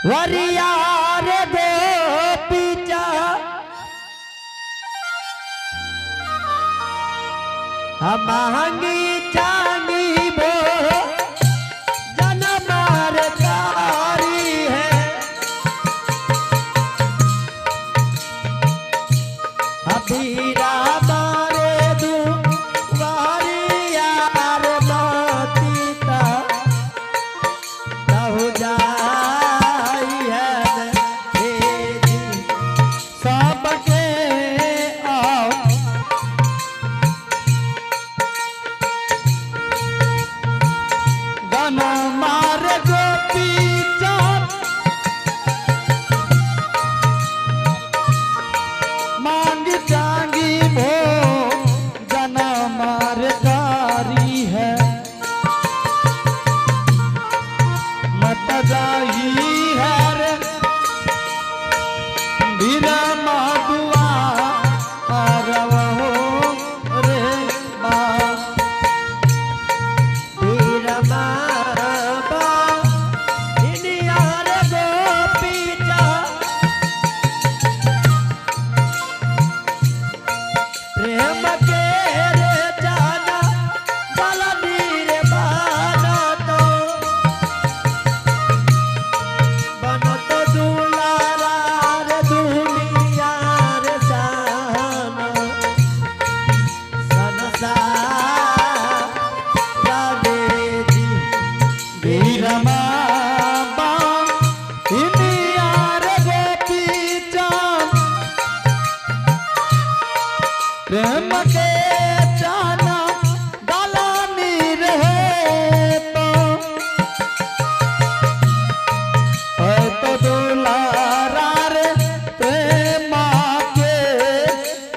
वरियार दो पीछा हम महंगी चांदी भो जनमार कारी है अबीरा मारे दू वरियार मातीता कहु जा प्रेम के जाना गाला नीर है तो दुलारा रे प्रेम के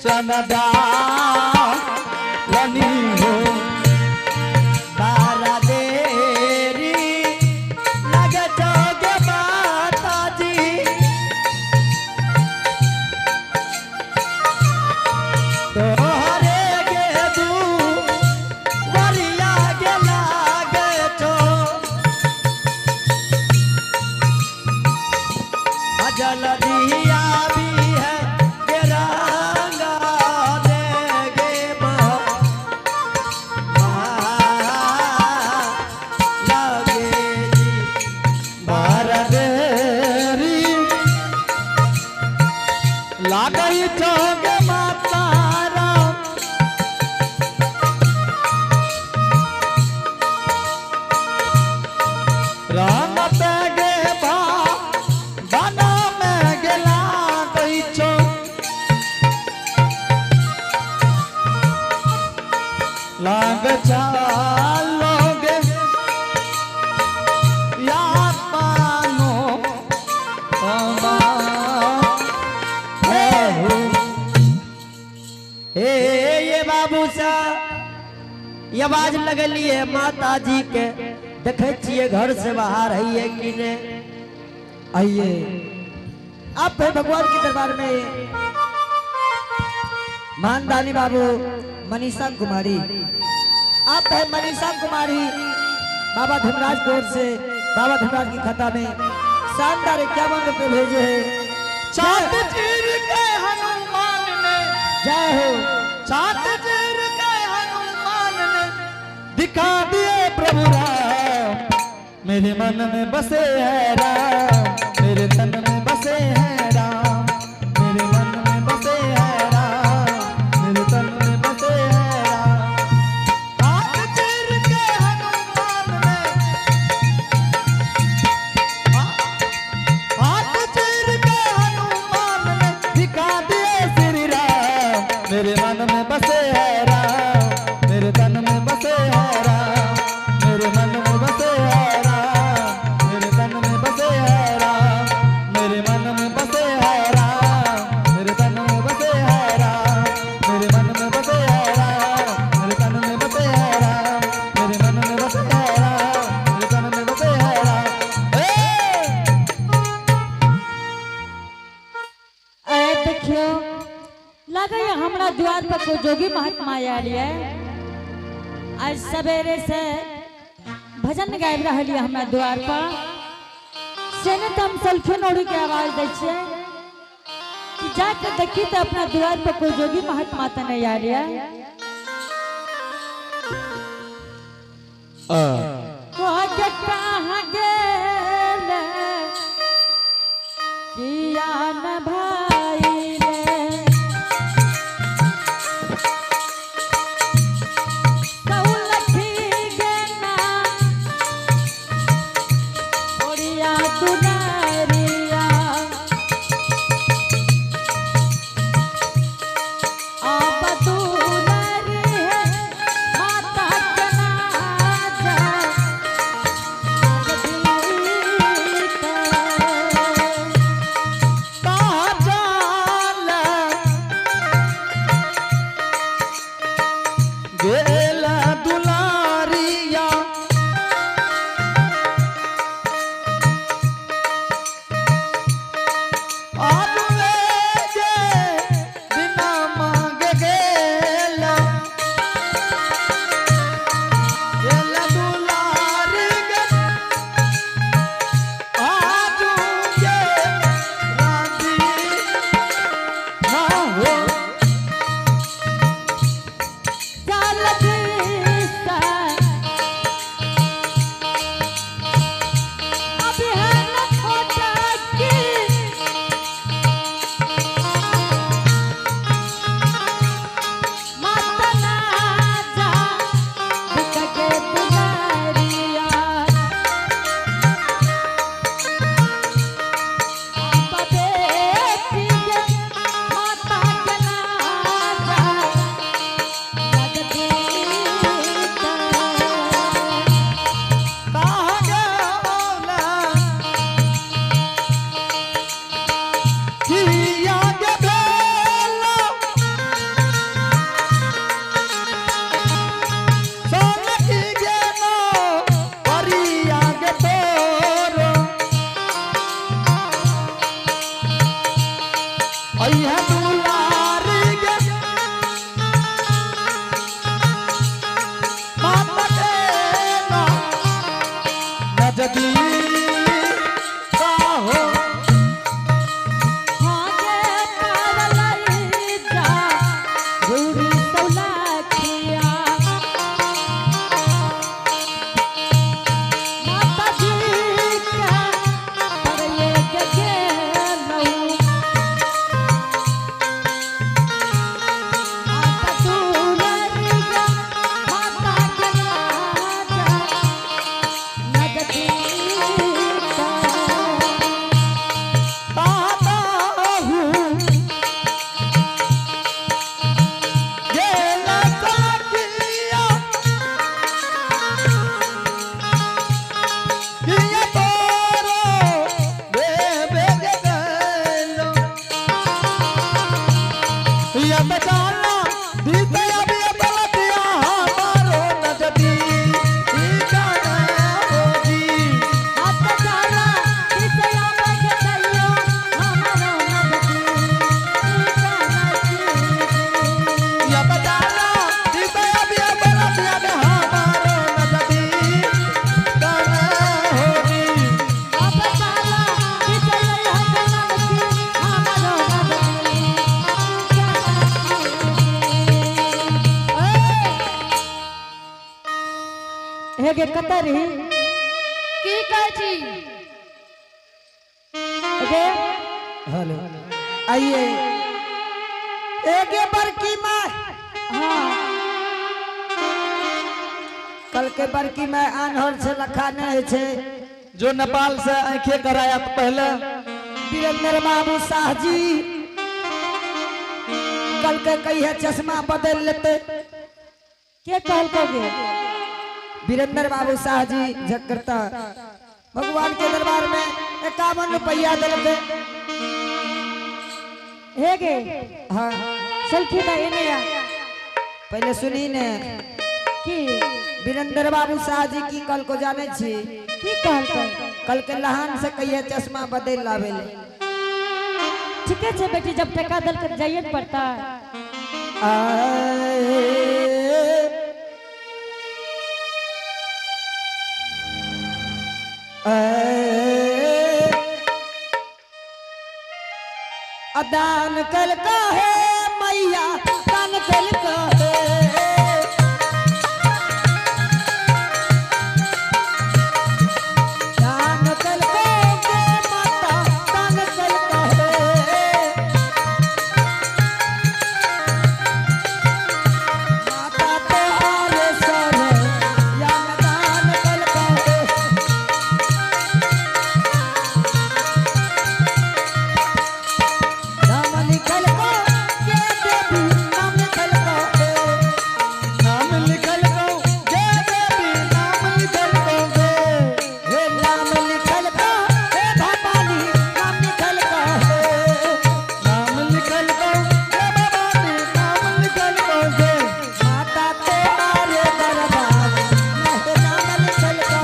चनदा लनी हो तारा देरी लगे जोगे माता जी जल दिया भी है रंगा देगे लगे बारदेरी लागई जोगे माता राम तेगे लाग चालोगे या पानो हे ये बाबू सा ये आवाज लगली है माता जी के देखे छिए घर से बाहर है कि ने आइए आप है भगवान के दरबार में मानदानी बाबू मनीषा कुमारी आप है मनीषा कुमारी बाबा धनराज की ओर से बाबा धनराज की खाता में शानदार 51 रुपए भेजे हैं। चाँद चीर के हनुमान ने जय हो चाँद चीर के हनुमान ने दिखा दिए प्रभु राम मेरे मन में बसे है राम मेरे तन में बसे है राम मेरे मन में बसे है मेरे मन में बसे है राम मेरे तन में बसे है राम मेरे मन में बसे है राम मेरे तन में बसे है राम मेरे मन में बसे है राम मेरे तन में बसे है राम मेरे मन में बसे है राम मेरे तन में बसे है राम मेरे मन में बसे है राम मेरे तन में बसे है राम। देखियो लगा हमरा द्वार पर कोई जोगी महात्मा आयल है आज सवेरे से भजन गाबि रही है हमरा द्वार पर से ने तो हम सल्फिन ओढ़ी के आवाज दे छे कि जाके देखी तो अपना द्वार पर कोई जोगी महात्मा तो नहीं आ रहा को कहाँ गेले किया न भाई रे सौलखी गेना ओड़िया दुनारिया आप दुनारी है माता कना गेला दुलारिया आलूए जे बिना मांगे गेला गेला दुलारी गे आजू जे राजी ना हो हेगे कतरी की कहै छी हेगे हेलो आइए एगे बड़की माँ हाँ कल के बड़की माँ आनहर से लखाने है छे जो नेपाल से आंखें कराया तो पहले वीरेंद्र बाबू शाह जी कल के कही है चश्मा बदल लेते के कहल कोगे वीरेंद्र बाबू शाह जी जगरता भगवान के दरबार में 51 रुपया दिलते हेगे हाँ सल्फी दा एने आ पहले सुनी ने की वीरेंद्र बाबू शाह जी की कल को जाने छी की कहल को कल के लहान से कहिए चश्मा बदल लावे ठीक है बेटी जब टका दल कर जाइए न पड़ता अदान कल का है मैया दान कल का है दान कल का है माता दान कल का है माता तुम्हारे सर या दान कल का है नाम लिखल को ये देवी नाम लिखल को नाम लिखल को जे देवी नाम लिखल को हे नाम लिखल को हे भवानी नाम लिखल को नाम लिखल को जे भवानी नाम लिखल को माता तुम्हारे दरबार में नाम लिखल को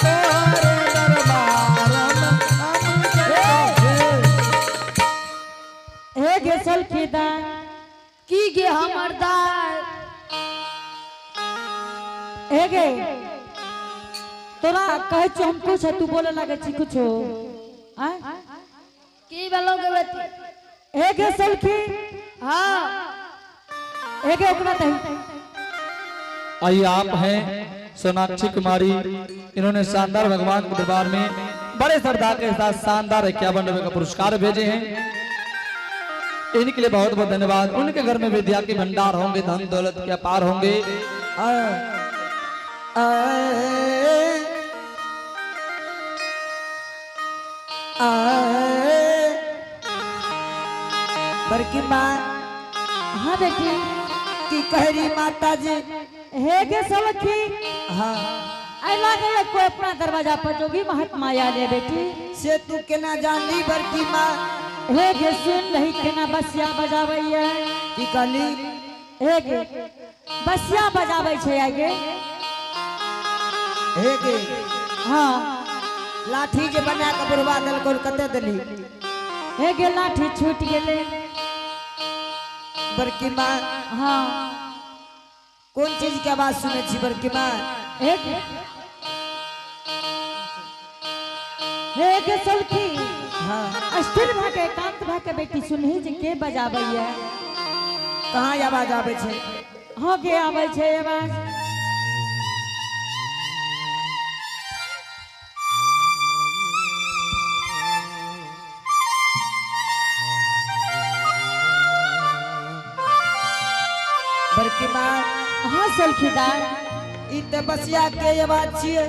तोहरे दरबार में नाम लिखल को हे गेसल खीदान की गे हमर दाय हे गे तोरा कहे छो हम कुछ तू बोले लगे छी कुछो आय की बोलोगे बेटी हे गेसल खी हाँ हे गे ओकरा दही आइए आप हैं सोनाक्षी कुमारी इन्होंने शानदार भगवान के दरबार में बड़े श्रद्धा के साथ शानदार 51 रुपए का पुरस्कार भेजे हैं। इनके लिए बहुत बहुत धन्यवाद। उनके घर में विद्या के भंडार होंगे, धन दौलत के अपार होंगे। बड़की माँ हाँ बेटी की कहरी माता जी हे गेसल खी हाँ आई लागे कोई अपना दरवाजा पर जोगी महात्मा आ ले बेटी से तू केना जानली बड़की माँ हे गे सुन रही केना बसिया बजावैया की कहली हे गे बसिया बजाबै छै आगे हे गे हाँ लाठी जे बना के बुढ़वा दल को कते दली हे गे लाठी छूट गेले बड़की माँ हाँ कौन चीज के आवाज सुने छी बड़की माँ हे गे सलखी हाँ स्थिर भऽ के एकांत भऽ के बेटी सुनही जे के बजाबैया कहाँ आवाज आवे छे हाँ गे आबै छै आवाज बड़की माँ हाँ सलखीदार ई ते बसिया के आवाज छिए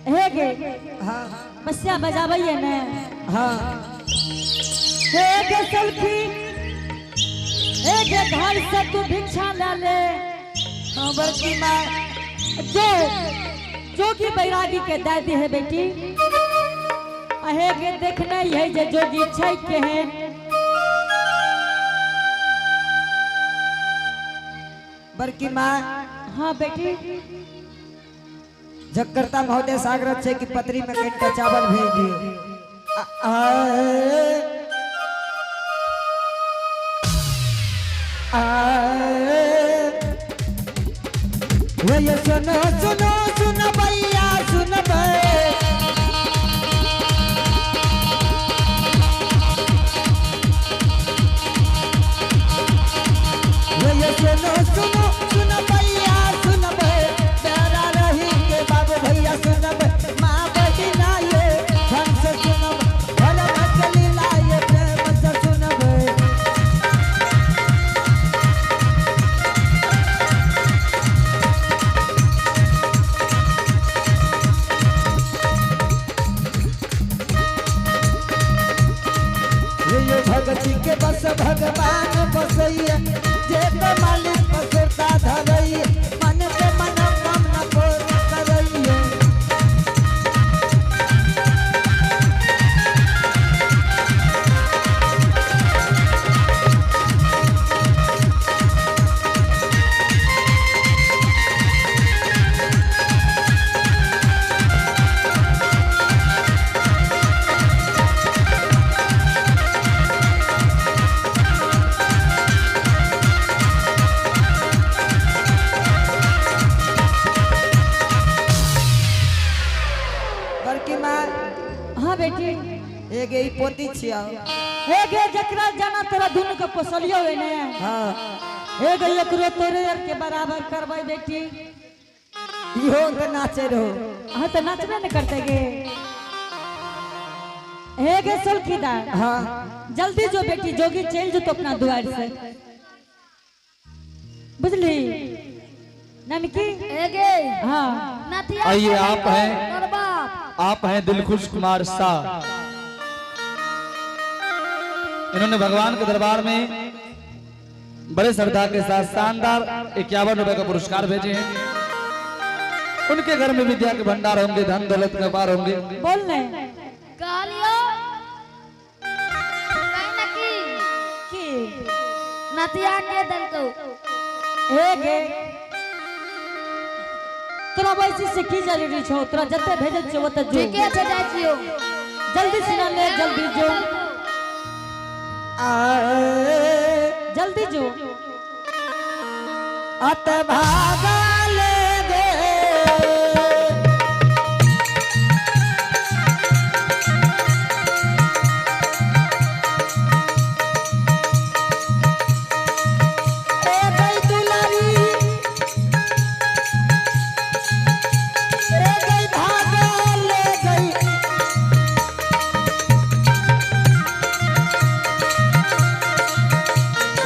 हे गे हाँ बसिया बजाबैया ने हाँ हे गे सलखी हे गे घर से तू भिक्षा ला ले हाँ बड़की माँ जोगी बैरागी के दे दी है बेटी हे गे देखने है जे जोगी छै के है बड़की माँ हाँ बेटी जगकर्ता महोदय सागरत से की पत्री में कट्टा चावल भेज दिए ये सुनो सुनो सुन भैया सुन ये सुनो सुनो सुन भैया सुन प्यारा रही के बाबू भैया सुन माँ बहिना ये ढंग से सुन भला मचली लाए प्रेम से सुन ये भगती के बस भगवान बसैया जे तो मालिक बसुरता धरैया मन के मनोकामना पूर्ण करैया हाँ बेटी एक ई पोती छिया हे गे जकरा जाना तेरा दुनु के पोसलियो है ने हाँ हे गे एकरो तोरे यार के बराबर करबै बेटी इहो के नाचे रहो। हाँ तो नाचबे न करते गे हे गे सुल्खीदार हाँ जल्दी जो बेटी जोगी चल जो तो अपना द्वार से बुझली ननकी एगे हाँ नथिया आइए आप हैं और बाप आप हैं दिलखुश कुमार शाह। इन्होंने भगवान के दरबार में बड़े श्रद्धा के साथ शानदार 51 रुपए का पुरस्कार भेजे हैं। उनके घर में विद्या के भंडार होंगे, धन दौलत के पार होंगे। बोल ले कहलियो कहीं ना की नथिया के दल को हे गे तोरा वैसे से की जरूरी छौ तोरा जते भेजे छौ ओते जो ठीक है जाय छियो जल्दी सिना ले जल्दी जो जल्दी जो अत भागा ले गे ए गई दुलारी ए गई भागा ले गई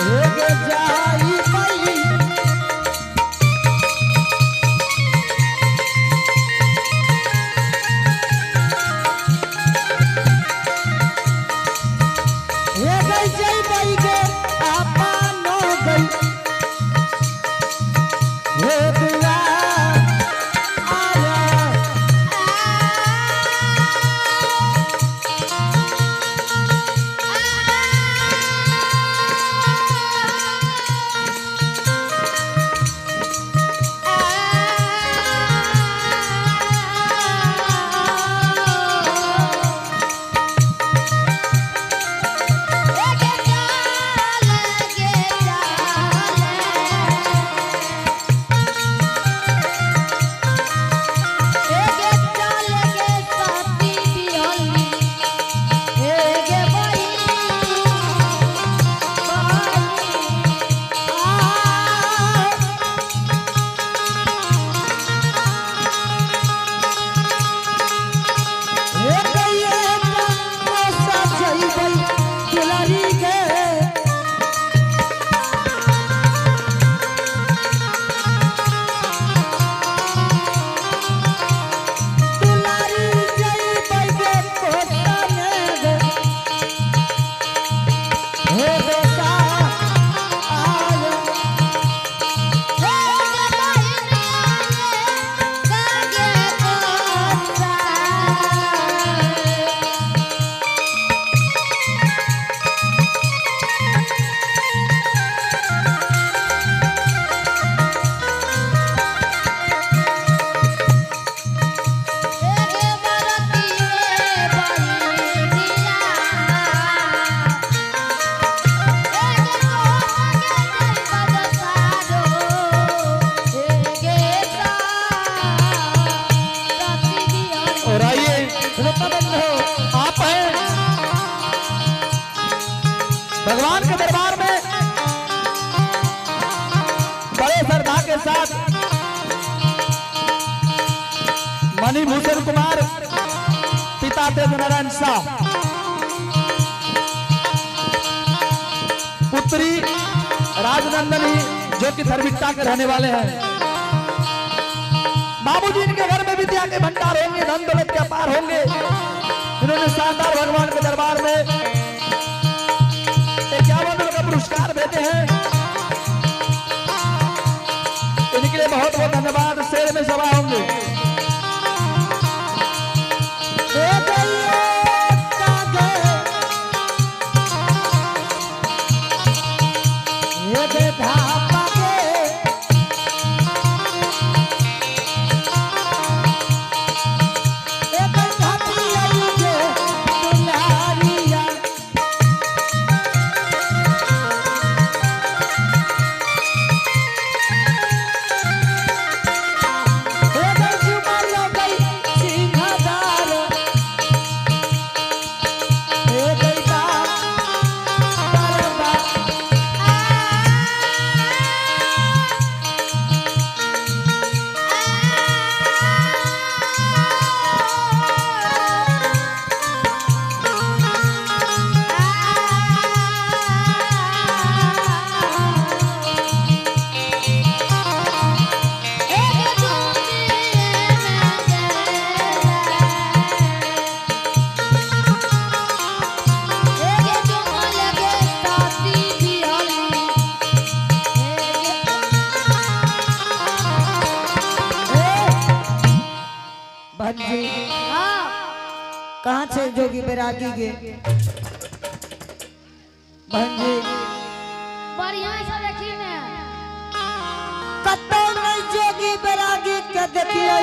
ए गे जाई पई ये गई जय बई गे आपा नो गई ये दुआ आया ये गई ये सब जई बई दुलारी गे दुलारी जई बई गे कोटा ने गे हे बेटा आयो और आइए रुपा बंद हो आप हैं भगवान के दरबार में बड़े श्रद्धा के साथ मणिभूषण कुमार पिता तेज नारायण शाह, पुत्री राजनंदनी जो कि धर्मिष्ठा के रहने वाले हैं। बाबूजी इनके घर में विद्या के भंडार होंगे, धन दौलत के अपार होंगे। इन्होंने शानदार भगवान के दरबार में 51 रुपए का पुरस्कार भेजे हैं। इनके लिए बहुत बहुत धन्यवाद। शेर में सभा होंगे। ये गई कागे ये गे धापा गे ये गई धापी आई गे दुलारिया कहाँ से जोगी बैरागी गे बहन जी बढ़िया से देखी ने कतो नहीं जोगी बैरागी के देखिए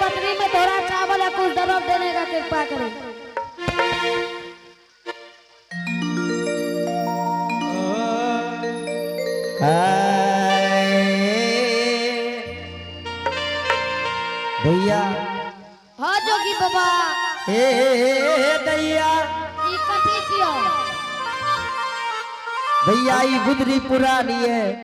पत्नी में थोड़ा चावल या कुछ दबा देने का कृपा करें। भैया हाँ जोगी बाबा दैया ई कथी छियो भैया ई गुदरी पुरानी है।